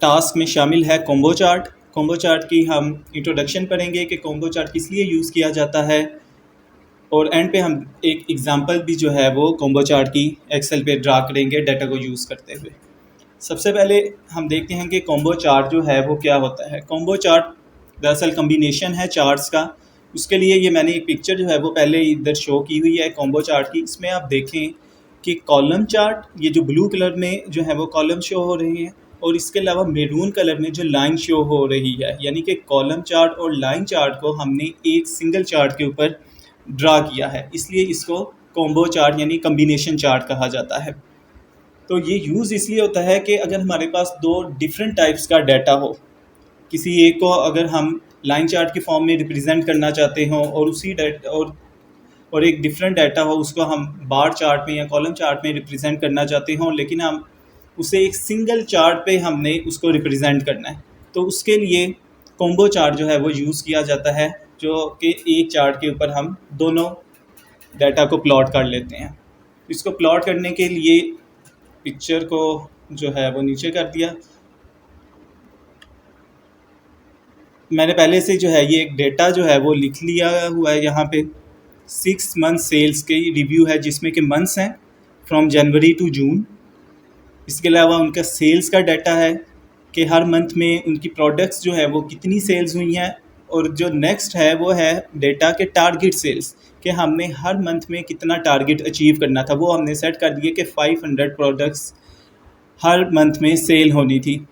टास्क में शामिल है कॉम्बो चार्ट। कॉम्बो चार्ट की हम इंट्रोडक्शन पढ़ेंगे कि कॉम्बो चार्ट किस लिए यूज़ किया जाता है, और एंड पे हम एक एग्जांपल भी जो है वो कॉम्बो चार्ट की एक्सेल पे ड्रा करेंगे डाटा को यूज़ करते हुए। सबसे पहले हम देखते हैं कि कॉम्बो चार्ट जो है वो क्या होता है। कॉम्बो चार्ट दरअसल कम्बिनेशन है चार्ट्स का। उसके लिए ये मैंने एक पिक्चर जो है वो पहले इधर शो की हुई है कॉम्बो चार्ट की। इसमें आप देखें कि कॉलम चार्ट, ये जो ब्लू कलर में जो है वो कॉलम शो हो रही हैं, और इसके अलावा मैरून कलर में जो लाइन शो हो रही है, यानी कि कॉलम चार्ट और लाइन चार्ट को हमने एक सिंगल चार्ट के ऊपर ड्रा किया है, इसलिए इसको कॉम्बो चार्ट यानी कम्बिनेशन चार्ट कहा जाता है। तो ये यूज़ इसलिए होता है कि अगर हमारे पास दो डिफरेंट टाइप्स का डाटा हो, किसी एक को अगर हम लाइन चार्ट के फॉर्म में रिप्रेजेंट करना चाहते हों और उसी डाटा और एक डिफरेंट डाटा हो उसको हम बार चार्ट में या कॉलम चार्ट में रिप्रेजेंट करना चाहते हों, लेकिन हम उसे एक सिंगल चार्ट पे हमने उसको रिप्रेजेंट करना है, तो उसके लिए कॉम्बो चार्ट जो है वो यूज़ किया जाता है, जो कि एक चार्ट के ऊपर हम दोनों डाटा को प्लॉट कर लेते हैं। इसको प्लॉट करने के लिए पिक्चर को जो है वो नीचे कर दिया। मैंने पहले से जो है ये एक डेटा जो है वो लिख लिया हुआ है। यहाँ पे 6 मंथ सेल्स की रिव्यू है, जिसमें कि मंथ्स हैं फ्रॉम जनवरी टू जून। इसके अलावा उनका सेल्स का डाटा है कि हर मंथ में उनकी प्रोडक्ट्स जो है वो कितनी सेल्स हुई हैं, और जो नेक्स्ट है वो है डेटा के टारगेट सेल्स, कि हमने हर मंथ में कितना टारगेट अचीव करना था। वो हमने सेट कर दिए कि 500 प्रोडक्ट्स हर मंथ में सेल होनी थी।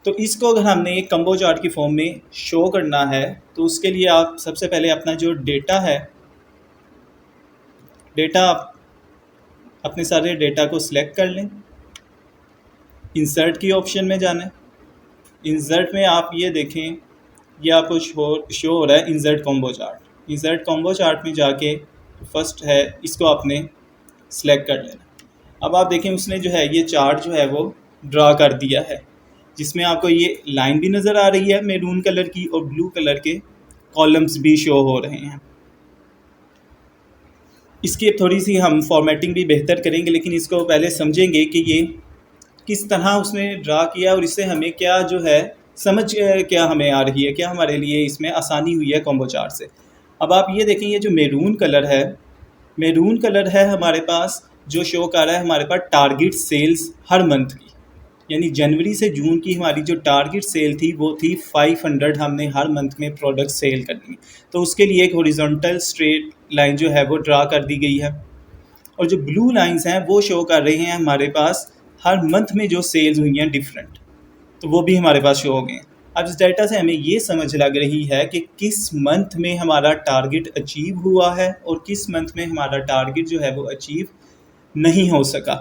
तो इसको अगर हमने एक कम्बो चार्ट की फॉर्म में शो करना है, तो उसके लिए आप सबसे पहले अपना जो डेटा है, डेटा अपने सारे डेटा को सिलेक्ट कर लें। इंसर्ट की ऑप्शन में जाना है। इंसर्ट में आप ये देखें, ये आपको शो हो रहा है insert combo chart. Insert combo chart में जाके फर्स्ट है, इसको आपने सिलेक्ट कर लेना। अब आप देखें उसने जो है ये चार्ट जो है वो ड्रा कर दिया है, जिसमें आपको ये लाइन भी नज़र आ रही है मैरून कलर की, और ब्लू कलर के कॉलम्स भी शो हो रहे हैं। इसकी थोड़ी सी हम फॉर्मेटिंग भी बेहतर करेंगे, लेकिन इसको पहले समझेंगे कि ये किस तरह उसने ड्रा किया और इससे हमें क्या जो है समझ क्या हमें आ रही है, क्या हमारे लिए इसमें आसानी हुई है कॉम्बो चार्ट से। अब आप ये देखें, ये जो मैरून कलर है, मैरून कलर है हमारे पास जो शो कर रहा है हमारे पास टारगेट सेल्स हर मंथ की, यानी जनवरी से जून की हमारी जो टारगेट सेल थी वो थी 500। हमने हर मंथ में प्रोडक्ट सेल करनी है, तो उसके लिए एक हॉरिजॉन्टल स्ट्रेट लाइन जो है वो ड्रा कर दी गई है, और जो ब्लू लाइंस हैं वो शो कर रही हैं हमारे पास हर मंथ में जो सेल्स हुई हैं डिफरेंट, तो वो भी हमारे पास शो हो गए हैं। अब इस डाटा से हमें ये समझ लग रही है कि किस मंथ में हमारा टारगेट अचीव हुआ है और किस मंथ में हमारा टारगेट जो है वो अचीव नहीं हो सका।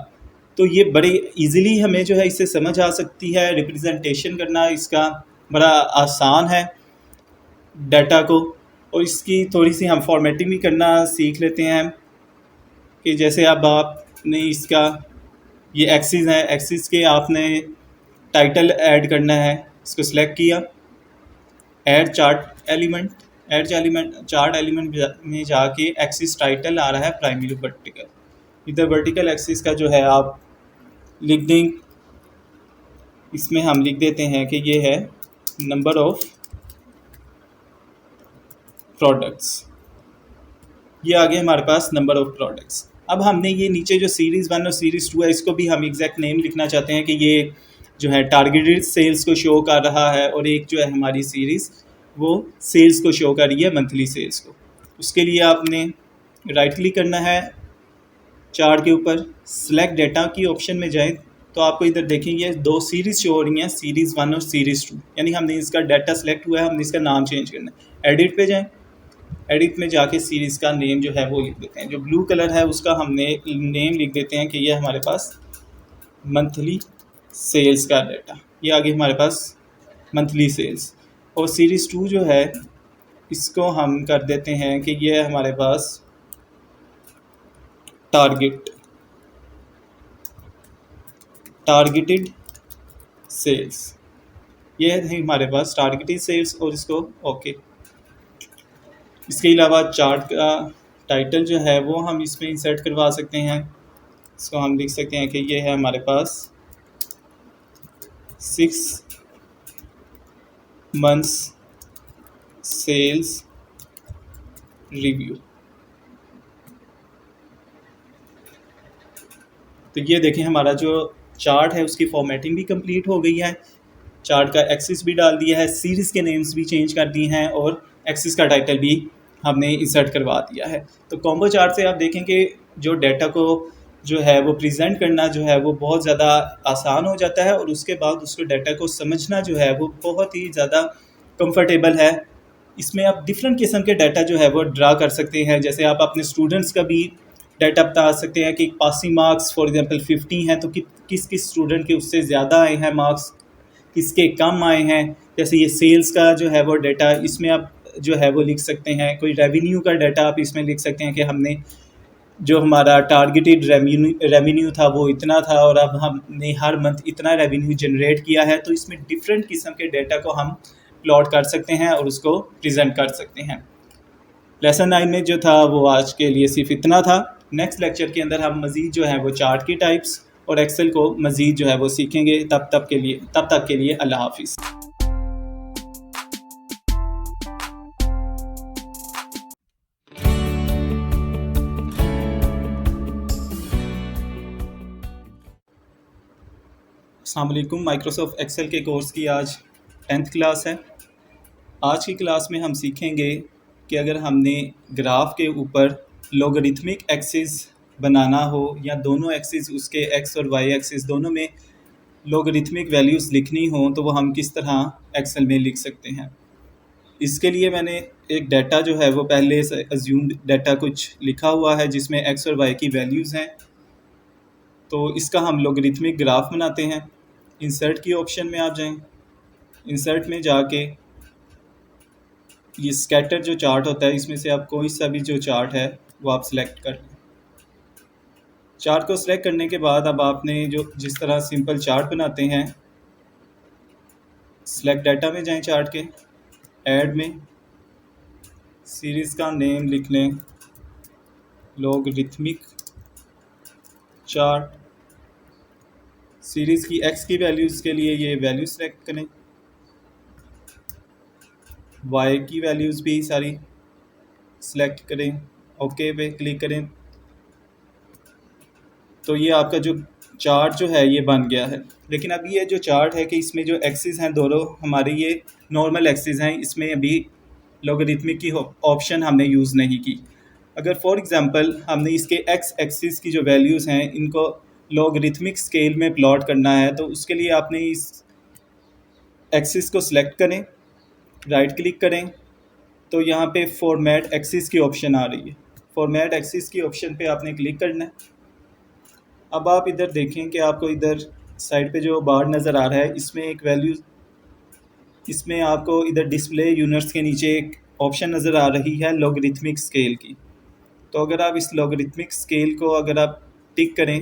तो ये बड़े इजीली हमें जो है इससे समझ आ सकती है। रिप्रेजेंटेशन करना इसका बड़ा आसान है डाटा को, और इसकी थोड़ी सी हम फॉर्मेटिंग भी करना सीख लेते हैं, कि जैसे अब आपने इसका ये एक्सिस है, एक्सिस के आपने टाइटल ऐड करना है। इसको सिलेक्ट किया, add chart element, chart element में जाके एक्सिस टाइटल आ रहा है प्राइमरी वर्टिकल। इधर वर्टिकल एक्सिस का जो है आप लिख दें, इसमें हम लिख देते हैं कि ये है नंबर ऑफ प्रोडक्ट्स। ये आ गया हमारे पास नंबर ऑफ प्रोडक्ट्स। अब हमने ये नीचे जो सीरीज़ 1 और सीरीज़ 2 है, इसको भी हम एग्जैक्ट नेम लिखना चाहते हैं कि ये जो है टारगेटेड सेल्स को शो कर रहा है, और एक जो है हमारी सीरीज़ वो सेल्स को शो कर रही है, मंथली सेल्स को। उसके लिए आपने राइट क्लिक करना है चार्ट के ऊपर, सेलेक्ट डेटा की ऑप्शन में जाएं, तो आपको इधर देखेंगे 2 सीरीज़ शो हो रही हैं, सीरीज़ 1 और सीरीज़ 2, यानी हमने इसका डाटा सेलेक्ट हुआ है, हमने इसका नाम चेंज करना है। एडिट पे जाएं, एडिट में जाके सीरीज़ का नेम जो है वो लिख देते हैं। जो ब्लू कलर है उसका हमने नेम लिख देते हैं कि ये हमारे पास मंथली सेल्स का डाटा, ये आगे हमारे पास मंथली सेल्स। और सीरीज़ 2 जो है इसको हम कर देते हैं कि ये हमारे पास टारगेटेड सेल्स, ये है हमारे पास टारगेटेड सेल्स, और इसको ओके। इसके अलावा चार्ट का टाइटल जो है वो हम इसमें इंसर्ट करवा सकते हैं। इसको हम लिख सकते हैं कि ये है हमारे पास 6 मंथ्स सेल्स रिव्यू। तो ये देखें हमारा जो चार्ट है उसकी फॉर्मेटिंग भी कंप्लीट हो गई है, चार्ट का एक्सिस भी डाल दिया है, सीरीज़ के नेम्स भी चेंज कर दिए हैं और एक्सिस का टाइटल भी हमने इंसर्ट करवा दिया है। तो कॉम्बो चार्ट से आप देखें कि जो डाटा को जो है वो प्रेजेंट करना जो है वो बहुत ज़्यादा आसान हो जाता है और उसके बाद उसको डाटा को समझना जो है वो बहुत ही ज़्यादा कंफर्टेबल है। इसमें आप डिफरेंट किस्म के डाटा जो है वो ड्रा कर सकते हैं। जैसे आप अपने स्टूडेंट्स का भी डाटा बता सकते हैं कि पासिंग मार्क्स फॉर एग्जांपल 50 हैं तो किस किस स्टूडेंट के उससे ज़्यादा आए हैं मार्क्स, किसके कम आए हैं। जैसे ये सेल्स का जो है वो डाटा इसमें आप जो है वो लिख सकते हैं। कोई रेवेन्यू का डाटा आप इसमें लिख सकते हैं कि हमने जो हमारा टारगेटेड रेवेन्यू था वो इतना था और अब हमने हर मंथ इतना रेवेन्यू जनरेट किया है। तो इसमें डिफरेंट किस्म के डाटा को हम प्लॉट कर सकते हैं और उसको प्रेजेंट कर सकते हैं। लेसन 9 में जो था वो आज के लिए सिर्फ इतना था। नेक्स्ट लेक्चर के अंदर हम मज़ीद जो है वो चार्ट की टाइप्स और एक्सेल को मज़ीद जो है वो सीखेंगे। तब तक के लिए अल्लाह हाफिज़। अस्सलाम वालेकुम। माइक्रोसॉफ्ट एक्सेल के कोर्स की आज 10th क्लास है। आज की क्लास में हम सीखेंगे कि अगर हमने ग्राफ के ऊपर लॉगरिथमिक एक्सिस बनाना हो या दोनों एक्सिस उसके एक्स और वाई एक्सिस दोनों में लॉगरिथमिक वैल्यूज़ लिखनी हो तो वो हम किस तरह एक्सेल में लिख सकते हैं। इसके लिए मैंने एक डाटा जो है वो पहले से अज्यूम्ड डाटा कुछ लिखा हुआ है जिसमें एक्स और वाई की वैल्यूज़ हैं। तो इसका हम लॉगरिथमिक ग्राफ बनाते हैं। इंसर्ट की ऑप्शन में आप जाएं, इंसर्ट में जाके ये स्कैटर जो चार्ट होता है इसमें से आप कोई सा भी जो चार्ट है वो आप सिलेक्ट कर लें। चार्ट को सिलेक्ट करने के बाद अब आपने जो जिस तरह सिंपल चार्ट बनाते हैं, सिलेक्ट डाटा में जाएं, चार्ट के ऐड में सीरीज़ का नेम लिख लें लॉगरिथमिक चार्ट। सीरीज़ की एक्स की वैल्यूज़ के लिए ये वैल्यू सेलेक्ट करें, वाई की वैल्यूज़ भी सारी सेलेक्ट करें, ओके पे क्लिक करें। तो ये आपका जो चार्ट जो है ये बन गया है। लेकिन अब ये जो चार्ट है कि इसमें जो एक्सिस हैं दोनों हमारे ये नॉर्मल एक्सिस हैं, इसमें अभी लॉगरिथमिक की ऑप्शन हमने यूज़ नहीं की। अगर फॉर एग्जांपल हमने इसके एक्स एक्सिस की जो वैल्यूज़ हैं इनको लॉगरिथमिक स्केल में प्लॉट करना है तो उसके लिए आपने इस एक्सिस को सिलेक्ट करें, राइट क्लिक करें तो यहाँ पे फॉर्मेट एक्सिस की ऑप्शन आ रही है। फॉर्मेट एक्सिस की ऑप्शन पे आपने क्लिक करना है। अब आप इधर देखें कि आपको इधर साइड पे जो बार नज़र आ रहा है इसमें एक वैल्यू, इसमें आपको इधर डिस्प्ले यूनिट्स के नीचे एक ऑप्शन नज़र आ रही है लॉगरिथमिक स्केल की। तो अगर आप इस लॉगरिथमिक स्केल को अगर आप टिक करें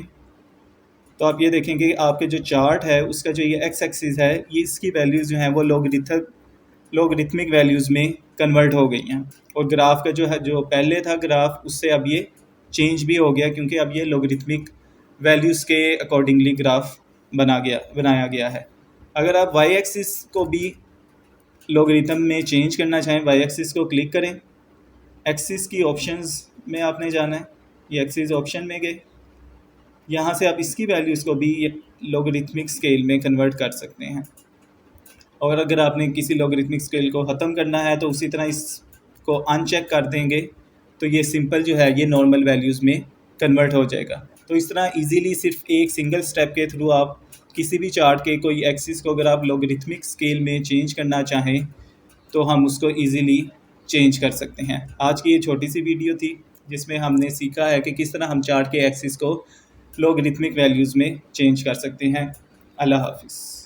तो आप ये देखेंगे कि आपके जो चार्ट है उसका जो ये एक्स एक्सिस है ये इसकी वैल्यूज़ जो हैं वो लॉगरिथमिक वैल्यूज़ में कन्वर्ट हो गई हैं और ग्राफ का जो है जो पहले था ग्राफ उससे अब ये चेंज भी हो गया क्योंकि अब ये लॉगरिथमिक वैल्यूज़ के अकॉर्डिंगली ग्राफ बनाया गया है। अगर आप वाई एक्सिस को भी लॉगरिथम में चेंज करना चाहें, वाई एक्सिस को क्लिक करें, एक्सिस की ऑप्शंस में आपने जाना है, ये एक्सिस ऑप्शन में गए, यहाँ से आप इसकी वैल्यूज़ को भी लॉगरिथमिक स्केल में कन्वर्ट कर सकते हैं। और अगर आपने किसी लॉगरिथमिक स्केल को ख़त्म करना है तो उसी तरह इसको अनचेक कर देंगे तो ये सिंपल जो है ये नॉर्मल वैल्यूज़ में कन्वर्ट हो जाएगा। तो इस तरह इजीली सिर्फ एक सिंगल स्टेप के थ्रू आप किसी भी चार्ट के कोई एक्सिस को अगर आप लॉगरिथमिक स्केल में चेंज करना चाहें तो हम उसको इजीली चेंज कर सकते हैं। आज की ये छोटी सी वीडियो थी जिसमें हमने सीखा है कि किस तरह हम चार्ट के एक्सिस को लॉगरिथमिक वैल्यूज़ में चेंज कर सकते हैं। अल्लाह हाफिज़।